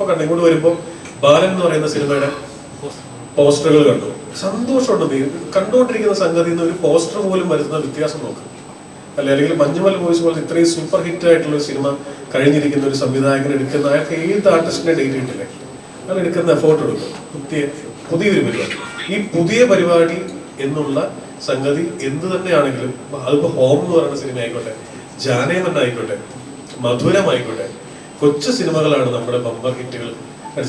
ഇപ്പൊ കണ്ടു ഇങ്ങോട്ട് വരുമ്പോൾ ബാലൻ എന്ന് പറയുന്ന സിനിമയുടെ പോസ്റ്ററുകൾ കണ്ടു. സന്തോഷമുണ്ട് കണ്ടുകൊണ്ടിരിക്കുന്ന സംഗതി ഒരു പോസ്റ്റർ പോലും വരുന്ന വ്യത്യാസം നോക്കും. അല്ലെങ്കിൽ മഞ്ഞുമൽ ബോയ്സ് പോലത്തെ ഇത്രയും സൂപ്പർ ഹിറ്റ് ആയിട്ടുള്ള ഒരു സിനിമ കഴിഞ്ഞിരിക്കുന്ന ഒരു സംവിധായകൻ എടുക്കുന്ന അയാൾക്ക് ഏത് ആർട്ടിസ്റ്റിനെ ഡേറ്റ് കിട്ടില്ലേ, അയാൾ എടുക്കുന്ന എഫോർട്ട് എടുക്കും. പുതിയൊരു പരിപാടി, ഈ പുതിയ പരിപാടി എന്നുള്ള സംഗതി എന്ത് തന്നെയാണെങ്കിലും അതിപ്പോ ഹോം എന്ന് പറയുന്ന സിനിമ ആയിക്കോട്ടെ, ജാനേമൻ ആയിക്കോട്ടെ, മധുരമായിക്കോട്ടെ, കൊച്ചു സിനിമകളാണ് നമ്മുടെ ബമ്പർ ഹിറ്റുകൾ.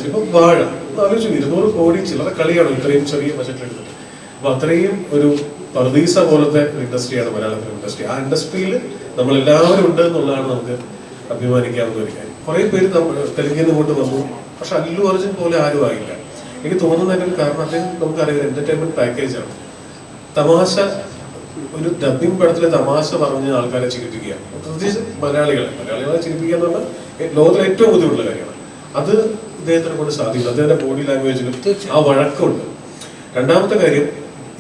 ഇപ്പൊ വാഴ ആലോചിച്ചു 200 കോടി ചില്ലറ കളിയാണ് ഇത്രയും ചെറിയ ബജറ്റിൽ എടുത്തിട്ട്. അപ്പൊ അത്രയും ഒരു പർദീസ പോലത്തെ ഇൻഡസ്ട്രിയാണ് മലയാള ഫിലിം ഇൻഡസ്ട്രി. ആ ഇൻഡസ്ട്രിയിൽ നമ്മളെല്ലാവരും ഉണ്ട് എന്നുള്ളതാണ് നമുക്ക് അഭിമാനിക്കാവുന്ന ഒരു കാര്യം. കുറെ പേര് തെലുങ്കിൽ നിന്ന് കൊണ്ട് വന്നു, പക്ഷെ അല്ലു അർജുൻ പോലെ ആരും ആയില്ല. എനിക്ക് തോന്നുന്നതിന്റെ ഒരു കാരണം അദ്ദേഹം നമുക്കറിയാം എന്റർടൈൻമെന്റ് പാക്കേജാണ്. തമാശ, ഒരു ഡബിംഗ് പടത്തിലെ തമാശ പറഞ്ഞ് ആൾക്കാരെ ചിരിപ്പിക്കുകയാണ്. പ്രത്യേകിച്ച് മലയാളികളെ ചിരിപ്പിക്കുക എന്ന് പറഞ്ഞാൽ ലോകത്തിലെ ഏറ്റവും ബുദ്ധിമുട്ടുള്ള കാര്യമാണ്. അത് ഇദ്ദേഹത്തിനെ കൊണ്ട് സാധിക്കും. അദ്ദേഹത്തിന്റെ ബോഡി ലാംഗ്വേജിലും ആ വഴക്കമുണ്ട്. രണ്ടാമത്തെ കാര്യം,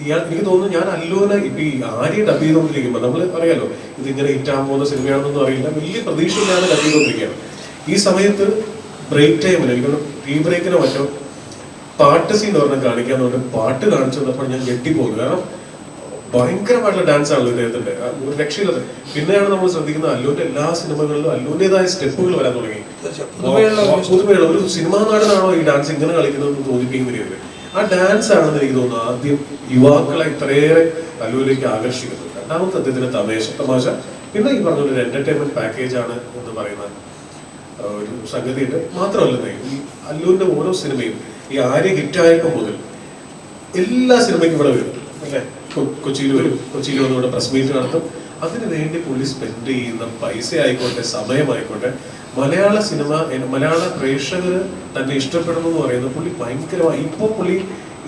എനിക്ക് തോന്നുന്നു ഞാൻ അല്ലുവിനെ ഇപ്പൊ ഈ ആര്യ ഡബ് ചെയ്തുകൊണ്ടിരിക്കുമ്പോൾ നമ്മൾ അറിയാലോ ഇതിങ്ങനെ ഹിറ്റാൻ പോകുന്ന സിനിമയാണെന്നൊന്നും അറിയില്ല, വലിയ പ്രതീക്ഷയില്ലാതെ ഡബ് ചെയ്തുകൊണ്ടിരിക്കുകയാണ്. ഈ സമയത്ത് ബ്രേക്ക് ടൈമിന് എനിക്കൊന്ന് ടീ ബ്രേക്കിനെ മറ്റോ പാട്ട് സീൻ പറഞ്ഞാൽ കാണിക്കാന്ന് പറഞ്ഞാൽ പാട്ട് കാണിച്ചു വന്നപ്പോൾ ഞാൻ ഞെട്ടിപ്പോകുന്നു. കാരണം ഭയങ്കരമായിട്ടുള്ള ഡാൻസ് ആണല്ലോ ഇദ്ദേഹത്തിന്റെ, ഒരു രക്ഷയില്ലത്. പിന്നെയാണ് നമ്മൾ ശ്രദ്ധിക്കുന്നത് അല്ലുവിന്റെ എല്ലാ സിനിമകളിലും അല്ലുവിന്റേതായ സ്റ്റെപ്പുകൾ വരാൻ തുടങ്ങി. പുതുമയുള്ള ഒരു സിനിമാ നടനാണോ ഈ ഡാൻസ് ഇങ്ങനെ കളിക്കുന്നതെന്ന് തോന്നിപ്പിക്കുന്ന രീതിയിൽ ആ ഡാൻസ് ആണെന്ന് എനിക്ക് തോന്നുന്നു ആദ്യം യുവാക്കളെ ഇത്രയേറെ അല്ലുവിലേക്ക് ആകർഷിക്കുന്നത്. രണ്ടാമത്തെ അദ്ദേഹത്തിന്റെ തമാശ, പിന്നെ ഈ പറഞ്ഞൊരു എന്റർടൈൻമെന്റ് പാക്കേജ് ആണ് എന്ന് പറയുന്ന ഒരു സംഗതിയുണ്ട്. മാത്രമല്ല ഈ അല്ലുവിന്റെ ഓരോ സിനിമയും ഈ ആര്യ ഹിറ്റായപ്പോൾ മുതൽ എല്ലാ സിനിമയ്ക്കും ഇവിടെ വരും അല്ലെ, കൊച്ചിയിൽ വരും, കൊച്ചിയിൽ വന്നിവിടെ പ്രസ് മീറ്റ് നടത്തും. അതിനു വേണ്ടി പുള്ളി സ്പെൻഡ് ചെയ്യുന്ന പൈസ ആയിക്കോട്ടെ, സമയമായിക്കോട്ടെ, മലയാള സിനിമ മലയാള പ്രേക്ഷകർ തന്നെ ഇഷ്ടപ്പെടുന്നു എന്ന് പറയുന്നത് പുള്ളി ഭയങ്കരമായി. ഇപ്പോൾ പുള്ളി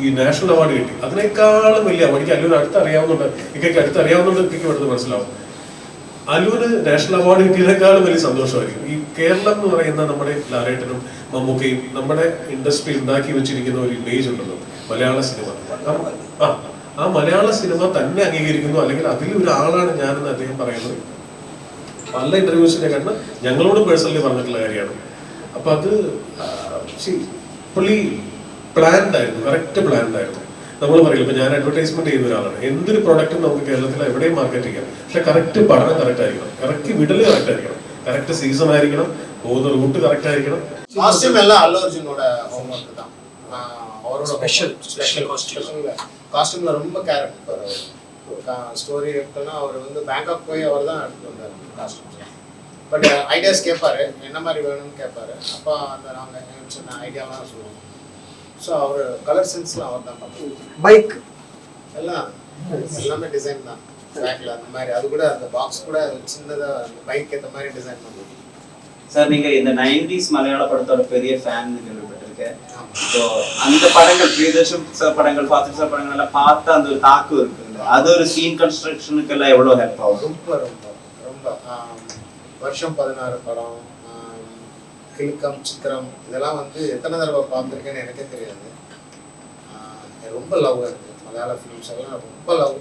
ഈ നാഷണൽ അവാർഡ് കിട്ടി, അതിനേക്കാളും വലിയ എനിക്ക് അല്ലുവിന് അടുത്തറിയാവുന്നുണ്ട്, ഇക്കൊക്കെ ഇവിടുന്ന് മനസ്സിലാവും. അല്ലുവിന് നാഷണൽ അവാർഡ് കിട്ടിയതിനേക്കാളും വലിയ സന്തോഷമായിരിക്കും. ഈ കേരളം എന്ന് പറയുന്ന നമ്മുടെ ലാലേട്ടനും മമ്മൂക്കയും നമ്മുടെ ഇൻഡസ്ട്രി ഉണ്ടാക്കി വെച്ചിരിക്കുന്ന ഒരു ഇമേജ് ഉണ്ടല്ലോ മലയാള സിനിമ. ആ മലയാള സിനിമ തന്നെ അംഗീകരിക്കുന്നു, അല്ലെങ്കിൽ അതിൽ ഒരാളാണ് ഞാനെന്ന് അദ്ദേഹം പറയുന്നത് പല ഇന്റർവ്യൂസിനെ കണ്ട് ഞങ്ങളോടും പേഴ്സണലി പറഞ്ഞിട്ടുള്ള കാര്യമാണ്. അപ്പൊ അത് പുള്ളി പ്ലാൻഡ് ആയിരുന്നു, കറക്റ്റ് പ്ലാൻഡ് ആയിരുന്നു. നമ്മൾ പറയില്ല, ഇപ്പൊ ഞാൻ അഡ്വർടൈസ്മെന്റ് ചെയ്യുന്ന ഒരാളാണ്, എന്തൊരു പ്രൊഡക്റ്റും നമുക്ക് കേരളത്തിൽ എവിടെയും മാർക്കറ്റ് ചെയ്യാം. പക്ഷെ കറക്റ്റ് പഠനം കറക്റ്റ് ആയിരിക്കണം, കറക്റ്റ് വിടല് കറക്റ്റ് ആയിരിക്കണം, കറക്റ്റ് സീസൺ ആയിരിക്കണം, പോകുന്ന റൂട്ട് കറക്റ്റ് ആയിരിക്കണം. காஸ்டியூம்ல ரொம்ப கேர் எடுப்பார். ஸ்டோரி எடுத்தோன்னா அவர் பேங்காக் போய் அவர் தான் எடுத்துட்டு வந்தார் காஸ்டியூம்ஸ். பட் ஐடியாஸ் கேட்பாரு, என்ன மாதிரி வேணும்னு கேட்பாரு. அப்போ அந்த நாங்கள் சின்ன ஐடியாலாம் சொல்லுவோம். ஸோ அவர் கலர் சென்ஸ்லாம் அவர் தான் பார்ப்பாரு. பைக் எல்லாமே டிசைன் தான் பேக்கில் அந்த மாதிரி. அது கூட அந்த பாக்ஸ் கூட சின்னதாக அந்த பைக் ஏற்ற மாதிரி டிசைன் பண்ணுவோம். சார் நீங்கள் இந்த 90s மலையாள படத்தோட பெரிய ஃபேன் கேள்விப்பட்டிருக்கேன். ஸோ அந்த படங்கள் பிரியதர்ஷன் சார் படங்கள், ஃபாசில் சார் படங்கள் எல்லாம் பார்த்து அந்த ஒரு தாக்கம் இருக்குல்ல, அது ஒரு சீன் கன்ஸ்ட்ரக்ஷனுக்கு எல்லாம் எவ்வளோ ஹெல்ப் ஆகும்? ரொம்ப ரொம்ப ரொம்ப வருஷம் 16 படம், கிழுக்கம், சித்திரம், இதெல்லாம் எத்தனை தடவை பார்த்துருக்கேன்னு எனக்கே தெரியாது. ரொம்ப லவ் இருக்குது மலையாள ஃபிலிம்ஸ் எல்லாம், ரொம்ப லவ்.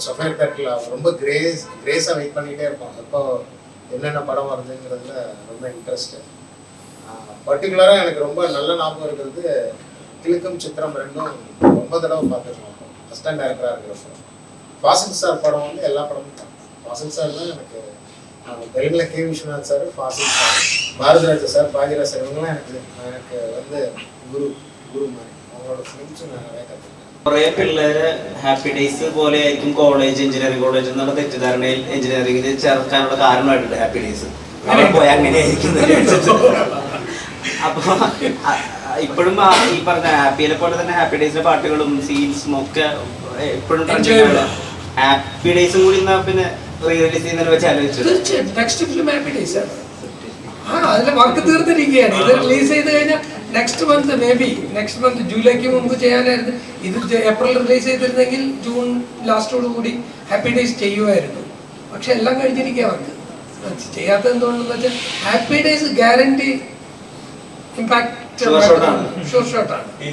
சஃபயர் தேட்டரில் ரொம்ப கிரேஸாக வெயிட் பண்ணிகிட்டே இருப்போம், எப்போ என்னென்ன படம் வருதுங்கிறதுல ரொம்ப இன்ட்ரெஸ்ட்டு. பர்டிகுலராக எனக்கு ரொம்ப நல்ல ஞாபகம் இருக்கிறது கிழுக்கம், சித்திரம் ரெண்டும் ரொம்ப தடவை பார்த்துருக்கோம். ஃபஸ்ட் டைம் டைரக்டராக இருக்கிறப்போ ஃபாசில் சார் படம் எல்லா படமும் தான். ஃபாசில் சார் தான் எனக்கு தெலுங்குல K Viswanath sir, Fazil sir, Bharathiraja sir, பாஜிராஜ் சார், இவங்கெல்லாம் எனக்கு குரு மாதிரி. அவங்களோட ஃபிலிம்ஸும் நான் நிறைய கற்றுக்கிட்டேன். കുറേ പിള്ളേര് ഹാപ്പി ഡേയ്സ് പോലെ ആയിരിക്കും കോളേജ്, എഞ്ചിനീയറിംഗ് കോളേജ് എന്നുള്ള തെറ്റിദ്ധാരണയിൽ എഞ്ചിനീയറിംഗിൽ ചേർക്കാനുള്ള കാരണമായിട്ടുണ്ട് ഹാപ്പി ഡേയ്സ്. അവിടെ പോയാൽ അങ്ങനെയായിരിക്കും. അപ്പൊ ഇപ്പോഴും ഈ പറഞ്ഞ ഹാപ്പിയെ പോലെ തന്നെ ഹാപ്പി ഡേയ്സിലെ പാട്ടുകളും സീൻസും ഒക്കെ ഇപ്പോഴും ഹാപ്പി ഡേയ്സും കൂടി പിന്നെ റിലീസ് ചെയ്യുന്നതിനെ വെച്ച് ആലോചിച്ചു. നെക്സ്റ്റ് ഫിലിം ഹാപ്പി ഡേയ്സ് ആണ്. അതിന്റെ വർക്ക് തീർത്തിരിക്കുകയാണ്. ഇത് റിലീസ് ചെയ്ത് കഴിഞ്ഞാൽ next month, may be next month ജൂലൈക്ക് മുമ്പ് ചെയ്യാനായിരുന്നു. ഇത് ഏപ്രിൽ റിലീസ് ചെയ്തിരുന്നെങ്കിൽ ജൂൺ ലാസ്റ്റോട് കൂടി ഹാപ്പി ഡേയ്സ് ചെയ്യുമായിരുന്നു. പക്ഷെ എല്ലാം കഴിഞ്ഞിരിക്കുക അവർക്ക്. ചെയ്യാത്തത് എന്തുകൊണ്ടെന്ന് വെച്ചാൽ Happy Days guarantee impact short ഷോട്ടാണ്. ഈ